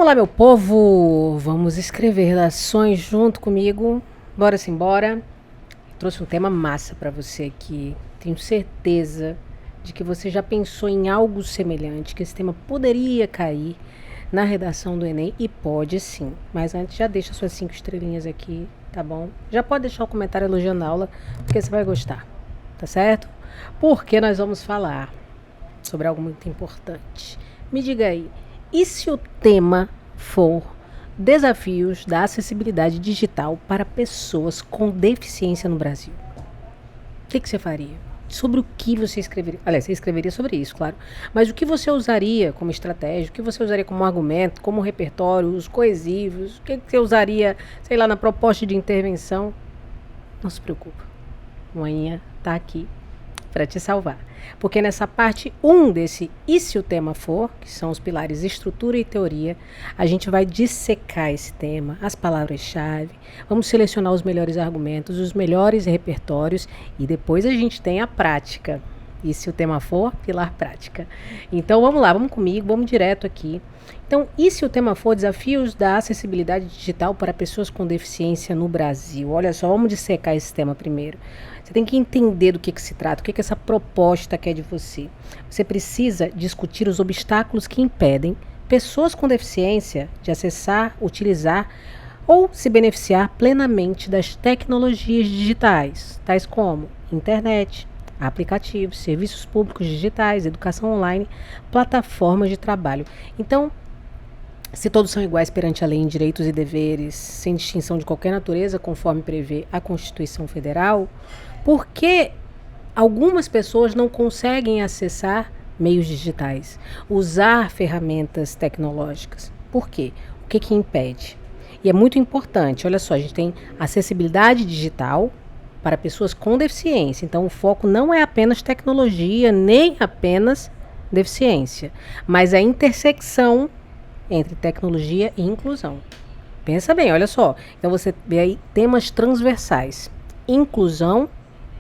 Vamos lá, meu povo! Vamos escrever redações junto comigo. Bora simbora. Trouxe um tema massa para você aqui. Tenho certeza de que você já pensou em algo semelhante, que esse tema poderia cair na redação do Enem, e pode sim. Mas antes, já deixa suas 5 estrelinhas aqui, tá bom? Já pode deixar o comentário elogiando a aula, porque você vai gostar, tá certo? Porque nós vamos falar sobre algo muito importante. Me diga aí, e se o tema for desafios da acessibilidade digital para pessoas com deficiência no Brasil? O que você faria? Sobre o que você escreveria? Aliás, você escreveria sobre isso, claro. Mas o que você usaria como estratégia? O que você usaria como argumento, como repertório, os coesivos? O que você usaria, sei lá, na proposta de intervenção? Não se preocupa. Amanhã tá aqui para te salvar. Porque nessa parte 1 desse E se o tema for, que são os pilares estrutura e teoria, a gente vai dissecar esse tema, as palavras-chave, vamos selecionar os melhores argumentos, os melhores repertórios, e depois a gente tem a prática. E se o tema for, pilar prática. Então vamos lá, vamos comigo, vamos direto aqui. Então, e se o tema for desafios da acessibilidade digital para pessoas com deficiência no Brasil? Olha só, vamos dissecar esse tema primeiro. Você tem que entender do que se trata, o que essa proposta quer de você. Você precisa discutir os obstáculos que impedem pessoas com deficiência de acessar, utilizar ou se beneficiar plenamente das tecnologias digitais, tais como internet, aplicativos, serviços públicos digitais, educação online, plataformas de trabalho. Então, se todos são iguais perante a lei em direitos e deveres, sem distinção de qualquer natureza, conforme prevê a Constituição Federal, por que algumas pessoas não conseguem acessar meios digitais, usar ferramentas tecnológicas? Por quê? O que impede? E é muito importante, olha só, a gente tem acessibilidade digital para pessoas com deficiência. Então, o foco não é apenas tecnologia, nem apenas deficiência, mas a intersecção entre tecnologia e inclusão. Pensa bem, olha só. Então, você vê aí temas transversais: inclusão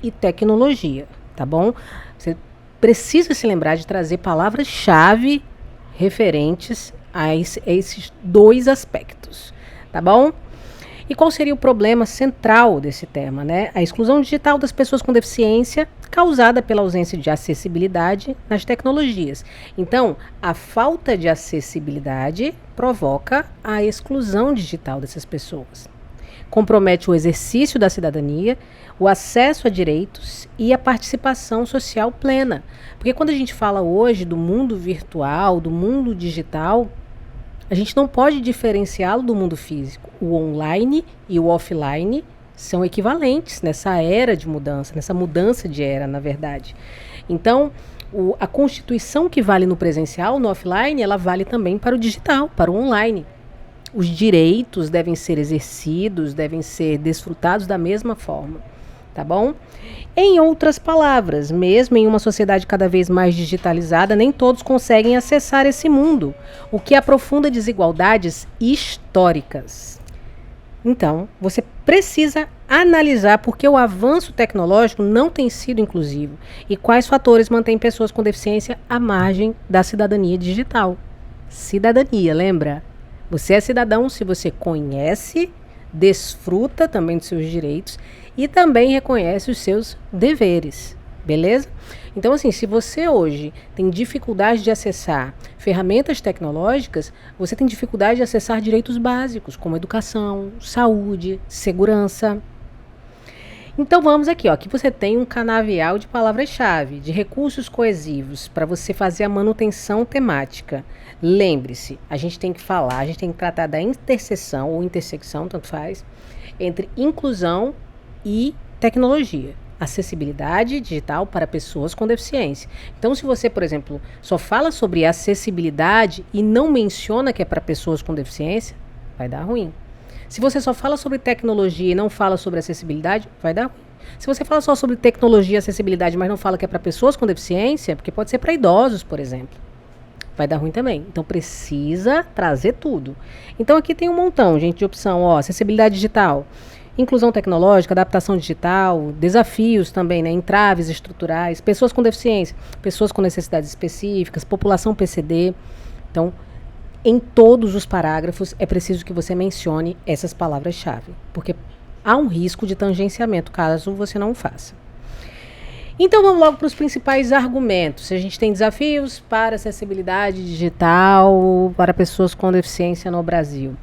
e tecnologia, tá bom? Você precisa se lembrar de trazer palavras-chave referentes a esses dois aspectos, tá bom? E qual seria o problema central desse tema, né? A exclusão digital das pessoas com deficiência causada pela ausência de acessibilidade nas tecnologias. Então, a falta de acessibilidade provoca a exclusão digital dessas pessoas. Compromete o exercício da cidadania, o acesso a direitos e a participação social plena. Porque quando a gente fala hoje do mundo virtual, do mundo digital, a gente não pode diferenciá-lo do mundo físico. O online e o offline são equivalentes nessa era de mudança, nessa mudança de era, na verdade. Então, a constituição que vale no presencial, no offline, ela vale também para o digital, para o online. Os direitos devem ser exercidos, devem ser desfrutados da mesma forma, tá bom? Em outras palavras, mesmo em uma sociedade cada vez mais digitalizada, nem todos conseguem acessar esse mundo, o que aprofunda desigualdades históricas. Então, você precisa analisar por que o avanço tecnológico não tem sido inclusivo e quais fatores mantêm pessoas com deficiência à margem da cidadania digital. Cidadania, lembra? Você é cidadão se você conhece, desfruta também dos seus direitos e também reconhece os seus deveres, beleza? Então, assim, se você hoje tem dificuldade de acessar ferramentas tecnológicas, você tem dificuldade de acessar direitos básicos, como educação, saúde, segurança. Então, vamos aqui, ó. Aqui você tem um canavial de palavras-chave, de recursos coesivos, para você fazer a manutenção temática. Lembre-se, a gente tem que falar, a gente tem que tratar da interseção, ou intersecção, tanto faz, entre inclusão e tecnologia. Acessibilidade digital para pessoas com deficiência. Então, se você, por exemplo, só fala sobre acessibilidade e não menciona que é para pessoas com deficiência, vai dar ruim. Se você só fala sobre tecnologia e não fala sobre acessibilidade, vai dar ruim. Se você fala só sobre tecnologia e acessibilidade, mas não fala que é para pessoas com deficiência, porque pode ser para idosos, por exemplo, vai dar ruim também. Então, precisa trazer tudo. Então, aqui tem um montão, gente, de opção. Ó, acessibilidade digital, inclusão tecnológica, adaptação digital, desafios também, né, entraves estruturais, pessoas com deficiência, pessoas com necessidades específicas, população PCD. Então, em todos os parágrafos é preciso que você mencione essas palavras-chave, porque há um risco de tangenciamento caso você não o faça. Então vamos logo para os principais argumentos. A gente tem desafios para acessibilidade digital para pessoas com deficiência no Brasil.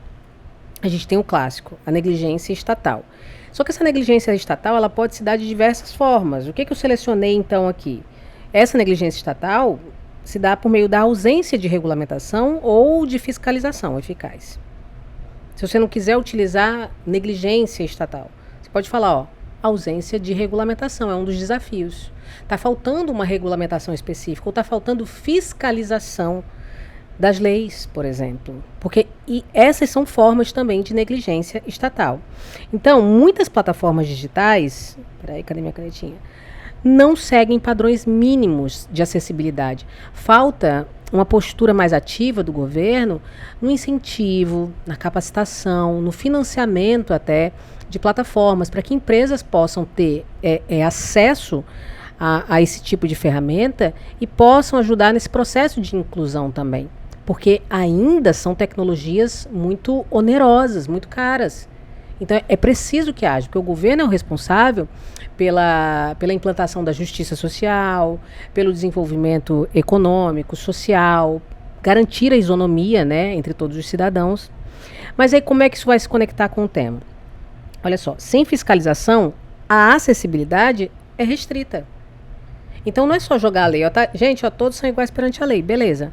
A gente tem o clássico, a negligência estatal. Só que essa negligência estatal ela pode se dar de diversas formas. O que eu selecionei então aqui? Essa negligência estatal se dá por meio da ausência de regulamentação ou de fiscalização eficaz. Se você não quiser utilizar negligência estatal, você pode falar, ausência de regulamentação é um dos desafios. Está faltando uma regulamentação específica ou está faltando fiscalização das leis, por exemplo. Porque essas são formas também de negligência estatal. Então, muitas plataformas digitais... Peraí, cadê minha canetinha? Não seguem padrões mínimos de acessibilidade. Falta uma postura mais ativa do governo no incentivo, na capacitação, no financiamento até de plataformas, para que empresas possam ter acesso a esse tipo de ferramenta e possam ajudar nesse processo de inclusão também. Porque ainda são tecnologias muito onerosas, muito caras. Então é preciso que haja, porque o governo é o responsável pela implantação da justiça social, pelo desenvolvimento econômico, social, garantir a isonomia, né, entre todos os cidadãos. Mas aí como é que isso vai se conectar com o tema? Olha só, sem fiscalização, a acessibilidade é restrita. Então não é só jogar a lei. Gente, todos são iguais perante a lei, beleza.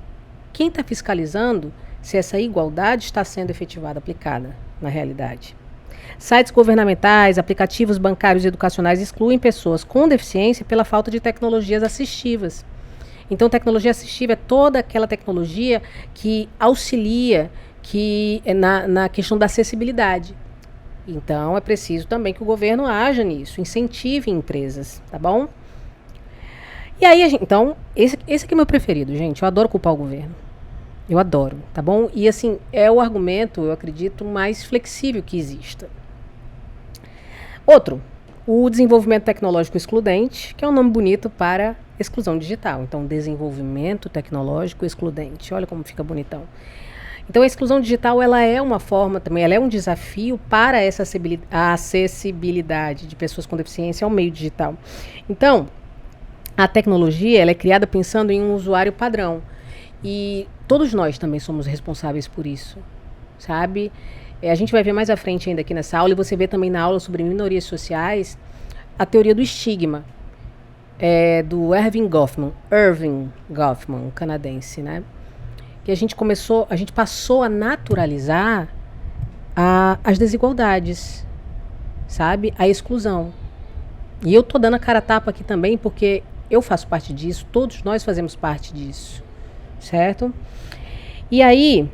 Quem está fiscalizando se essa igualdade está sendo efetivada, aplicada na realidade? Sites governamentais, aplicativos bancários e educacionais excluem pessoas com deficiência pela falta de tecnologias assistivas. Então, tecnologia assistiva é toda aquela tecnologia que auxilia na questão da acessibilidade. Então, é preciso também que o governo haja nisso, incentive empresas, tá bom? E aí, então, esse aqui é meu preferido, gente. Eu adoro culpar o governo. Eu adoro, tá bom? E assim, é o argumento, eu acredito, mais flexível que exista. Outro, o desenvolvimento tecnológico excludente, que é um nome bonito para exclusão digital. Então, desenvolvimento tecnológico excludente. Olha como fica bonitão. Então, a exclusão digital, ela é uma forma também, ela é um desafio para a acessibilidade de pessoas com deficiência ao meio digital. Então, a tecnologia, ela é criada pensando em um usuário padrão. E todos nós também somos responsáveis por isso, sabe? A gente vai ver mais à frente ainda aqui nessa aula, e você vê também na aula sobre minorias sociais, a teoria do estigma, do Irving Goffman, um canadense, né? Que a gente passou a naturalizar as desigualdades, sabe? A exclusão. E eu tô dando a cara a tapa aqui também, porque eu faço parte disso, todos nós fazemos parte disso, certo? E aí,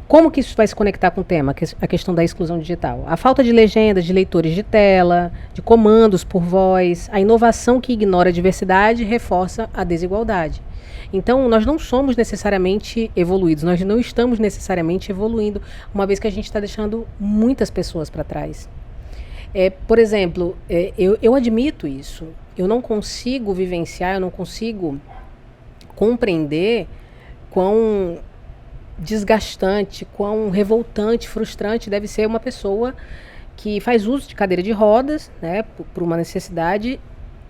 como que isso vai se conectar com o tema, a questão da exclusão digital? A falta de legendas, de leitores de tela, de comandos por voz, a inovação que ignora a diversidade reforça a desigualdade. Então, nós não somos necessariamente evoluídos, nós não estamos necessariamente evoluindo, uma vez que a gente está deixando muitas pessoas para trás. Por exemplo, eu admito isso, eu não consigo vivenciar, eu não consigo compreender quão desgastante, quão revoltante, frustrante deve ser uma pessoa que faz uso de cadeira de rodas, né, por uma necessidade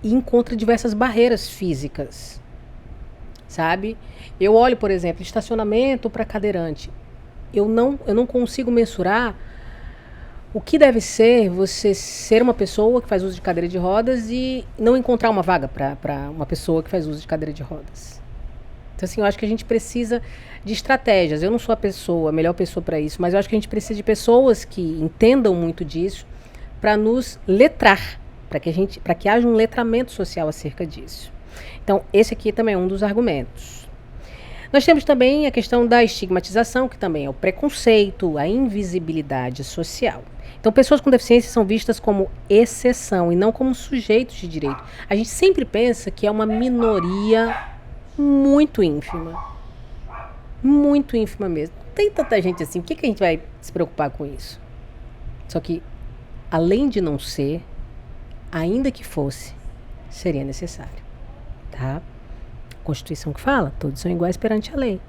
e encontra diversas barreiras físicas, sabe? Eu olho, por exemplo, estacionamento para cadeirante. Eu não consigo mensurar o que deve ser você ser uma pessoa que faz uso de cadeira de rodas e não encontrar uma vaga para uma pessoa que faz uso de cadeira de rodas. Então, assim, eu acho que a gente precisa de estratégias. Eu não sou a melhor pessoa para isso, mas eu acho que a gente precisa de pessoas que entendam muito disso para nos letrar, para que haja um letramento social acerca disso. Então, esse aqui também é um dos argumentos. Nós temos também a questão da estigmatização, que também é o preconceito, a invisibilidade social. Então, pessoas com deficiência são vistas como exceção e não como sujeitos de direito. A gente sempre pensa que é uma minoria muito ínfima mesmo. Não tem tanta gente assim, por que a gente vai se preocupar com isso? Só que, além de não ser, ainda que fosse, seria necessário, tá? A Constituição que fala, todos são iguais perante a lei.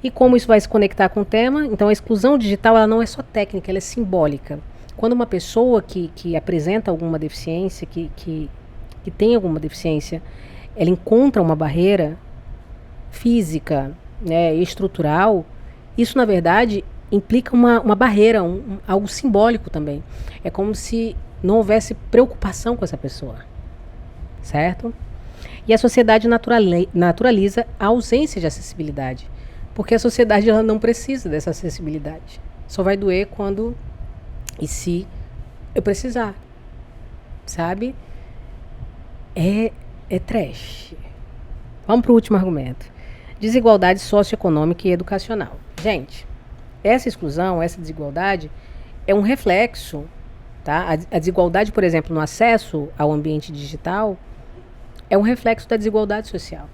E como isso vai se conectar com o tema? Então, a exclusão digital ela não é só técnica, ela é simbólica. Quando uma pessoa que apresenta alguma deficiência, que tem alguma deficiência, ela encontra uma barreira física, né, estrutural, isso, na verdade, implica uma barreira, algo simbólico também. É como se não houvesse preocupação com essa pessoa, certo? E a sociedade naturaliza a ausência de acessibilidade, porque a sociedade ela não precisa dessa acessibilidade. Só vai doer quando e se eu precisar, sabe? É trash. Vamos para o último argumento. Desigualdade socioeconômica e educacional. Gente, essa exclusão, essa desigualdade é um reflexo, tá? A desigualdade, por exemplo, no acesso ao ambiente digital é um reflexo da desigualdade social.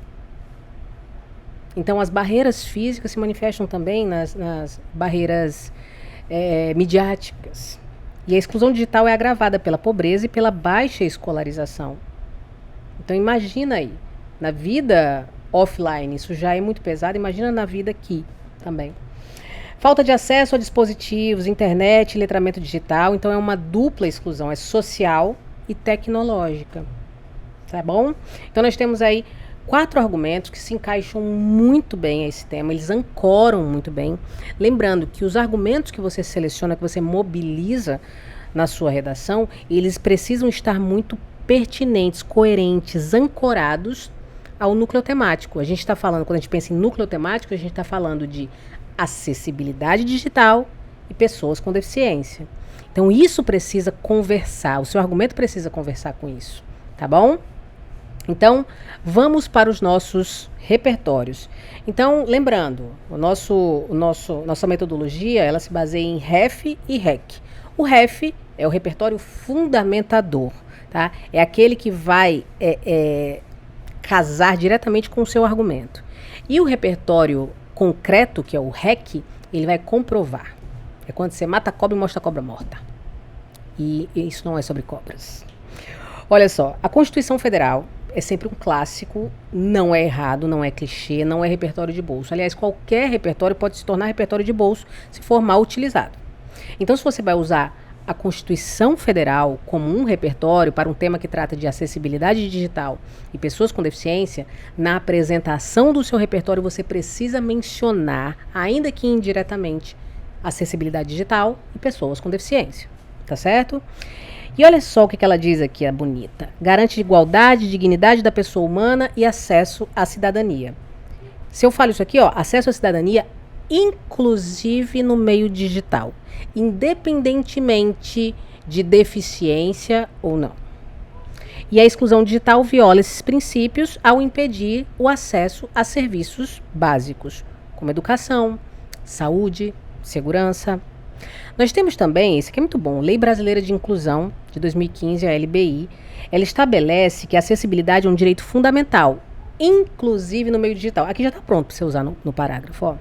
Então, as barreiras físicas se manifestam também nas barreiras midiáticas. E a exclusão digital é agravada pela pobreza e pela baixa escolarização. Então, imagina aí, na vida offline, isso já é muito pesado, imagina na vida aqui também. Falta de acesso a dispositivos, internet, letramento digital, então é uma dupla exclusão, é social e tecnológica. Tá bom? Então nós temos aí 4 argumentos que se encaixam muito bem a esse tema, eles ancoram muito bem. Lembrando que os argumentos que você seleciona, que você mobiliza na sua redação, eles precisam estar muito pertinentes, coerentes, ancorados ao núcleo temático. A gente está falando, quando a gente pensa em núcleo temático, a gente está falando de acessibilidade digital e pessoas com deficiência. Então isso precisa conversar, o seu argumento precisa conversar com isso, tá bom? Então, vamos para os nossos repertórios. Então, lembrando, nossa metodologia, ela se baseia em REF e REC. O REF é o repertório fundamentador, tá? É aquele que vai casar diretamente com o seu argumento. E o repertório concreto, que é o REC, ele vai comprovar. É quando você mata a cobra e mostra a cobra morta. E isso não é sobre cobras. Olha só, a Constituição Federal é sempre um clássico, não é errado, não é clichê, não é repertório de bolso. Aliás, qualquer repertório pode se tornar repertório de bolso se for mal utilizado. Então, se você vai usar a Constituição Federal como um repertório para um tema que trata de acessibilidade digital e pessoas com deficiência, na apresentação do seu repertório você precisa mencionar, ainda que indiretamente, acessibilidade digital e pessoas com deficiência. Tá certo? E olha só o que ela diz aqui, a bonita. Garante igualdade, dignidade da pessoa humana e acesso à cidadania. Se eu falo isso aqui, ó, acesso à cidadania, inclusive no meio digital, independentemente de deficiência ou não. E a exclusão digital viola esses princípios ao impedir o acesso a serviços básicos, como educação, saúde, segurança. Nós temos também, esse aqui é muito bom, Lei Brasileira de Inclusão, de 2015, a LBI. Ela estabelece que a acessibilidade é um direito fundamental, inclusive no meio digital. Aqui já está pronto para você usar no parágrafo. Ó.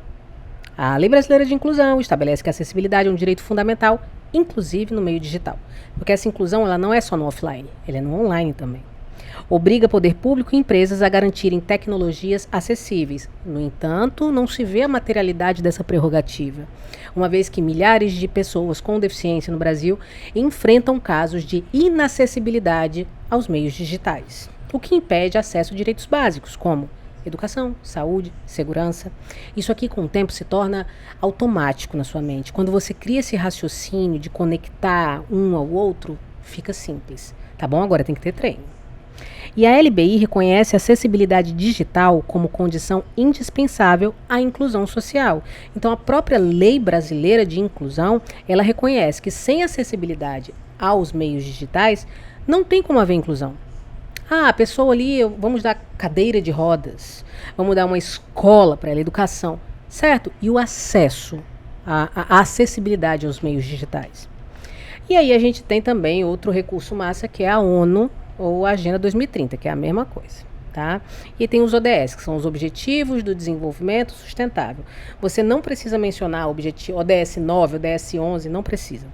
A Lei Brasileira de Inclusão estabelece que a acessibilidade é um direito fundamental, inclusive no meio digital. Porque essa inclusão ela não é só no offline, ela é no online também. Obriga poder público e empresas a garantirem tecnologias acessíveis. No entanto, não se vê a materialidade dessa prerrogativa, uma vez que milhares de pessoas com deficiência no Brasil enfrentam casos de inacessibilidade aos meios digitais, o que impede acesso a direitos básicos, como educação, saúde, segurança. Isso aqui, com o tempo, se torna automático na sua mente. Quando você cria esse raciocínio de conectar um ao outro, fica simples. Tá bom? Agora tem que ter treino. E a LBI reconhece a acessibilidade digital como condição indispensável à inclusão social. Então, a própria Lei Brasileira de Inclusão, ela reconhece que sem acessibilidade aos meios digitais, não tem como haver inclusão. Ah, a pessoa ali, vamos dar cadeira de rodas, vamos dar uma escola para ela, educação, certo? E o acesso, a acessibilidade aos meios digitais. E aí a gente tem também outro recurso massa, que é a ONU, ou a Agenda 2030, que é a mesma coisa, tá? E tem os ODS, que são os Objetivos do Desenvolvimento Sustentável. Você não precisa mencionar objetivo, ODS 9, ODS 11, não precisa.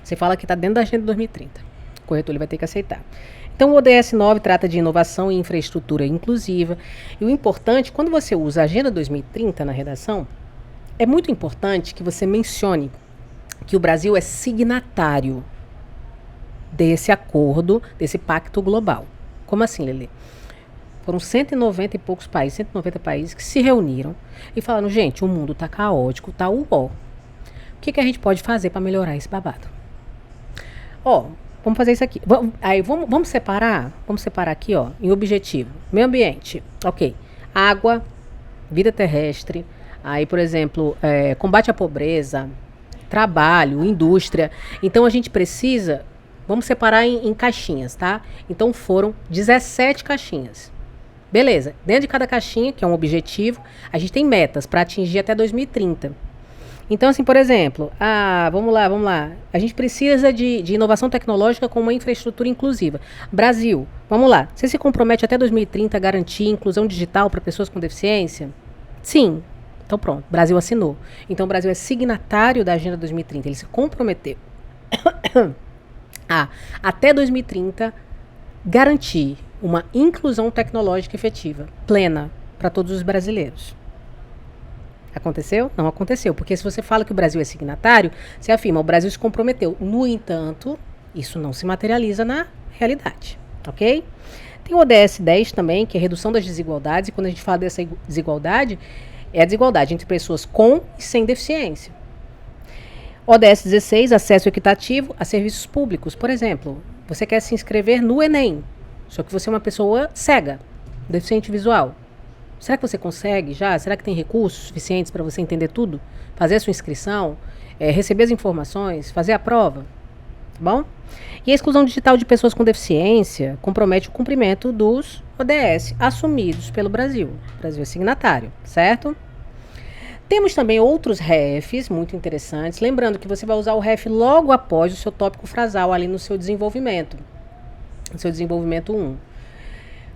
Você fala que está dentro da Agenda 2030. O corretor ele vai ter que aceitar. Então, o ODS 9 trata de inovação e infraestrutura inclusiva. E o importante, quando você usa a Agenda 2030 na redação, é muito importante que você mencione que o Brasil é signatário desse acordo, desse pacto global. Como assim, Lelê? Foram 190 e poucos países, 190 países que se reuniram e falaram, gente, o mundo tá caótico, tá uó. O que a gente pode fazer para melhorar esse babado? Vamos fazer isso aqui. Vamos separar aqui, em objetivo. Meio ambiente, ok. Água, vida terrestre, aí, por exemplo, combate à pobreza, trabalho, indústria. Então, a gente precisa, vamos separar em caixinhas, tá? Então, foram 17 caixinhas. Beleza, dentro de cada caixinha, que é um objetivo, a gente tem metas para atingir até 2030. Então, assim, por exemplo, vamos lá. A gente precisa de inovação tecnológica com uma infraestrutura inclusiva. Brasil, vamos lá. Você se compromete até 2030 a garantir inclusão digital para pessoas com deficiência? Sim. Então, pronto. Brasil assinou. Então, o Brasil é signatário da Agenda 2030. Ele se comprometeu a, até 2030, garantir uma inclusão tecnológica efetiva, plena, para todos os brasileiros. Aconteceu? Não aconteceu, porque se você fala que o Brasil é signatário, você afirma, o Brasil se comprometeu. No entanto, isso não se materializa na realidade, ok? Tem o ODS 10 também, que é a redução das desigualdades, e quando a gente fala dessa desigualdade, é a desigualdade entre pessoas com e sem deficiência. ODS 16, acesso equitativo a serviços públicos. Por exemplo, você quer se inscrever no Enem, só que você é uma pessoa cega, deficiente visual. Será que você consegue já? Será que tem recursos suficientes para você entender tudo? Fazer a sua inscrição, receber as informações, fazer a prova? Tá bom? E a exclusão digital de pessoas com deficiência compromete o cumprimento dos ODS assumidos pelo Brasil. O Brasil é signatário, certo? Temos também outros REFs muito interessantes. Lembrando que você vai usar o REF logo após o seu tópico frasal ali no seu desenvolvimento. No seu desenvolvimento 1.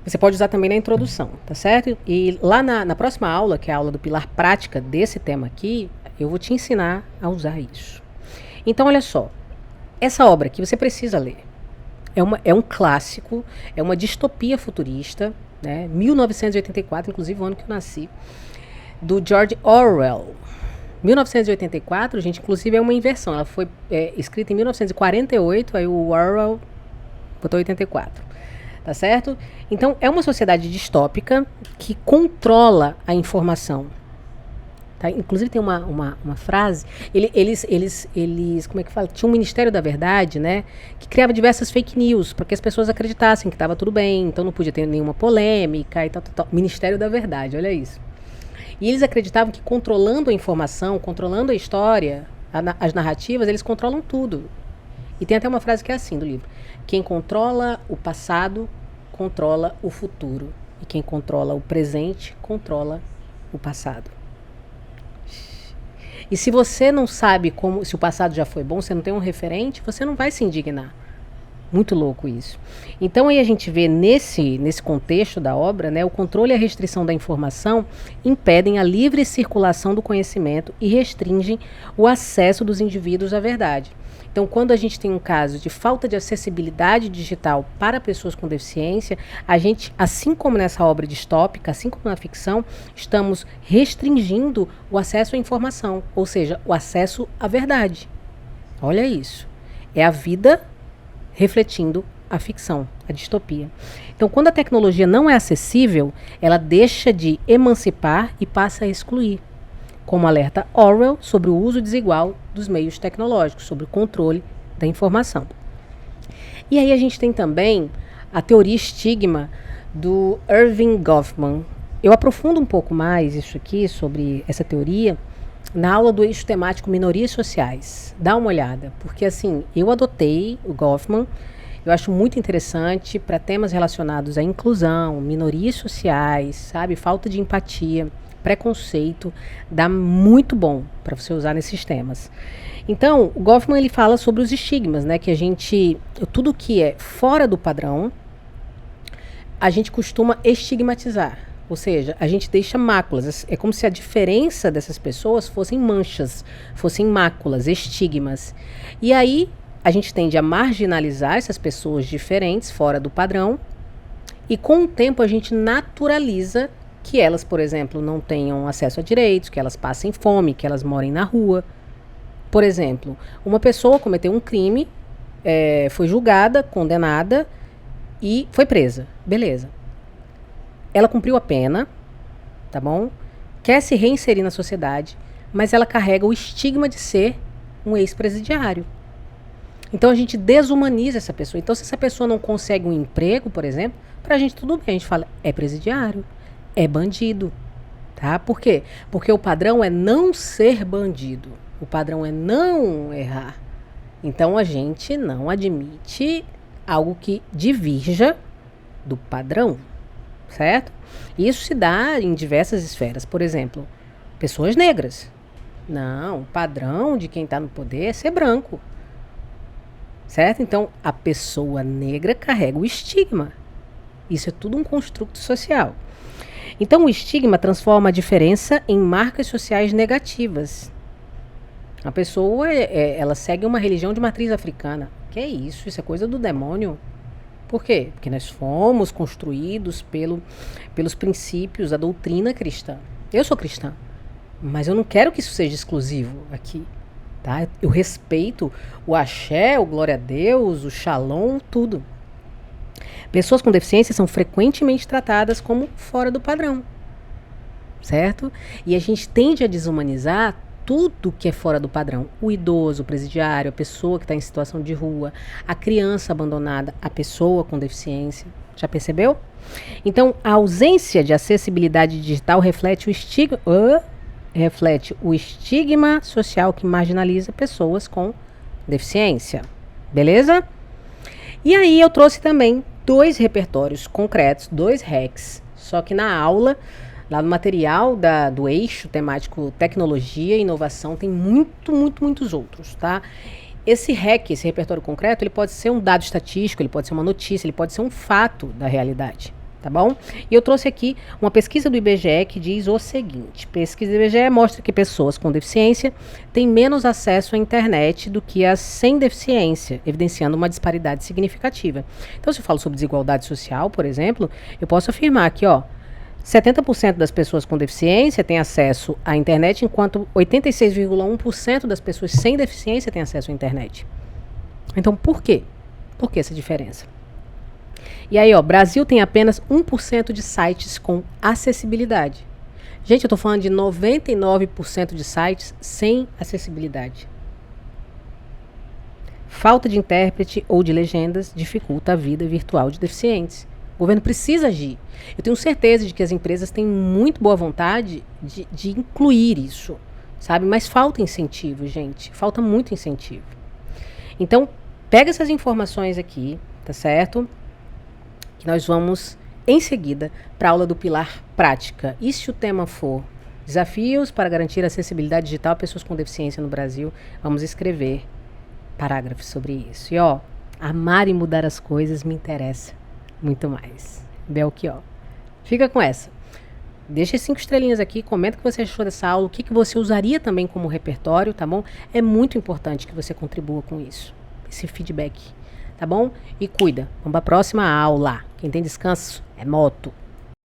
Você pode usar também na introdução, tá certo? E lá na próxima aula, que é a aula do pilar prática desse tema aqui, eu vou te ensinar a usar isso. Então, olha só. Essa obra aqui você precisa ler. É um clássico, é uma distopia futurista, né? 1984, inclusive o ano que eu nasci, do George Orwell. 1984, gente, inclusive é uma inversão. Ela foi escrita em 1948, aí o Orwell botou 84. Tá certo? Então, é uma sociedade distópica que controla a informação. Tá? Inclusive, tem uma frase. Eles, como é que fala? Tinha um Ministério da Verdade, né? Que criava diversas fake news para que as pessoas acreditassem que estava tudo bem, então não podia ter nenhuma polêmica e tal. Ministério da Verdade, olha isso. E eles acreditavam que controlando a informação, controlando a história, as narrativas, eles controlam tudo. E tem até uma frase que é assim do livro. Quem controla o passado, controla o futuro. E quem controla o presente, controla o passado. E se você não sabe se o passado já foi bom, você não tem um referente, você não vai se indignar. Muito louco isso. Então aí a gente vê nesse contexto da obra, né, o controle e a restrição da informação impedem a livre circulação do conhecimento e restringem o acesso dos indivíduos à verdade. Então, quando a gente tem um caso de falta de acessibilidade digital para pessoas com deficiência, a gente, assim como nessa obra distópica, assim como na ficção, estamos restringindo o acesso à informação, ou seja, o acesso à verdade. Olha isso. É a vida refletindo a ficção, a distopia. Então, quando a tecnologia não é acessível, ela deixa de emancipar e passa a excluir. Como alerta Orwell sobre o uso desigual dos meios tecnológicos, sobre o controle da informação. E aí a gente tem também a teoria estigma do Erving Goffman. Eu aprofundo um pouco mais isso aqui, sobre essa teoria, na aula do eixo temático Minorias Sociais. Dá uma olhada, porque assim, eu adotei o Goffman, eu acho muito interessante para temas relacionados à inclusão, minorias sociais, sabe, falta de empatia, preconceito, dá muito bom para você usar nesses temas. Então, o Goffman ele fala sobre os estigmas, né, que a gente, tudo que é fora do padrão, a gente costuma estigmatizar, ou seja, a gente deixa máculas, é como se a diferença dessas pessoas fossem manchas, fossem máculas, estigmas. E aí, a gente tende a marginalizar essas pessoas diferentes, fora do padrão, e com o tempo a gente naturaliza que elas, por exemplo, não tenham acesso a direitos, que elas passem fome, que elas morem na rua. Por exemplo, uma pessoa cometeu um crime, foi julgada, condenada e foi presa. Beleza. Ela cumpriu a pena, tá bom? Quer se reinserir na sociedade, mas ela carrega o estigma de ser um ex-presidiário. Então a gente desumaniza essa pessoa. Então se essa pessoa não consegue um emprego, por exemplo, pra gente tudo bem, a gente fala, é presidiário, é bandido, tá? Por quê? Porque o padrão é não ser bandido, o padrão é não errar. Então a gente não admite algo que divirja do padrão, certo? Isso se dá em diversas esferas. Por exemplo, pessoas negras. Não, o padrão de quem está no poder é ser branco. Certo? Então, a pessoa negra carrega o estigma. Isso é tudo um construto social. Então, o estigma transforma a diferença em marcas sociais negativas. A pessoa, ela segue uma religião de matriz africana. Que é isso? Isso é coisa do demônio. Por quê? Porque nós fomos construídos pelos princípios da doutrina cristã. Eu sou cristã, mas eu não quero que isso seja exclusivo aqui. Tá? Eu respeito o axé, o glória a Deus, o shalom, tudo. Pessoas com deficiência são frequentemente tratadas como fora do padrão, certo? E a gente tende a desumanizar tudo que é fora do padrão. O idoso, o presidiário, a pessoa que está em situação de rua, a criança abandonada, a pessoa com deficiência. Já percebeu? Então, a ausência de acessibilidade digital reflete o estigma social que marginaliza pessoas com deficiência. Beleza? E aí eu trouxe também 2 repertórios concretos, 2 hacks. Só que na aula, lá no material do eixo temático tecnologia e inovação, tem muitos outros, tá? Esse hack, esse repertório concreto, ele pode ser um dado estatístico, ele pode ser uma notícia, ele pode ser um fato da realidade. Tá bom? E eu trouxe aqui uma pesquisa do IBGE que diz o seguinte. Pesquisa do IBGE mostra que pessoas com deficiência têm menos acesso à internet do que as sem deficiência, evidenciando uma disparidade significativa. Então, se eu falo sobre desigualdade social, por exemplo, eu posso afirmar que, 70% das pessoas com deficiência têm acesso à internet, enquanto 86,1% das pessoas sem deficiência têm acesso à internet. Então, por quê? Por que essa diferença? E aí, Brasil tem apenas 1% de sites com acessibilidade. Gente, eu estou falando de 99% de sites sem acessibilidade. Falta de intérprete ou de legendas dificulta a vida virtual de deficientes. O governo precisa agir. Eu tenho certeza de que as empresas têm muito boa vontade de incluir isso, sabe? Mas falta incentivo, gente. Falta muito incentivo. Então, pega essas informações aqui, tá certo? Que nós vamos, em seguida, para a aula do Pilar Prática. E se o tema for desafios para garantir a acessibilidade digital a pessoas com deficiência no Brasil, vamos escrever parágrafos sobre isso. E amar e mudar as coisas me interessa muito mais. Belchior. Fica com essa. Deixa 5 estrelinhas aqui, comenta o que você achou dessa aula, o que você usaria também como repertório, tá bom? É muito importante que você contribua com isso, esse feedback. Tá bom? E cuida. Vamos para a próxima aula. Quem tem descanso é moto.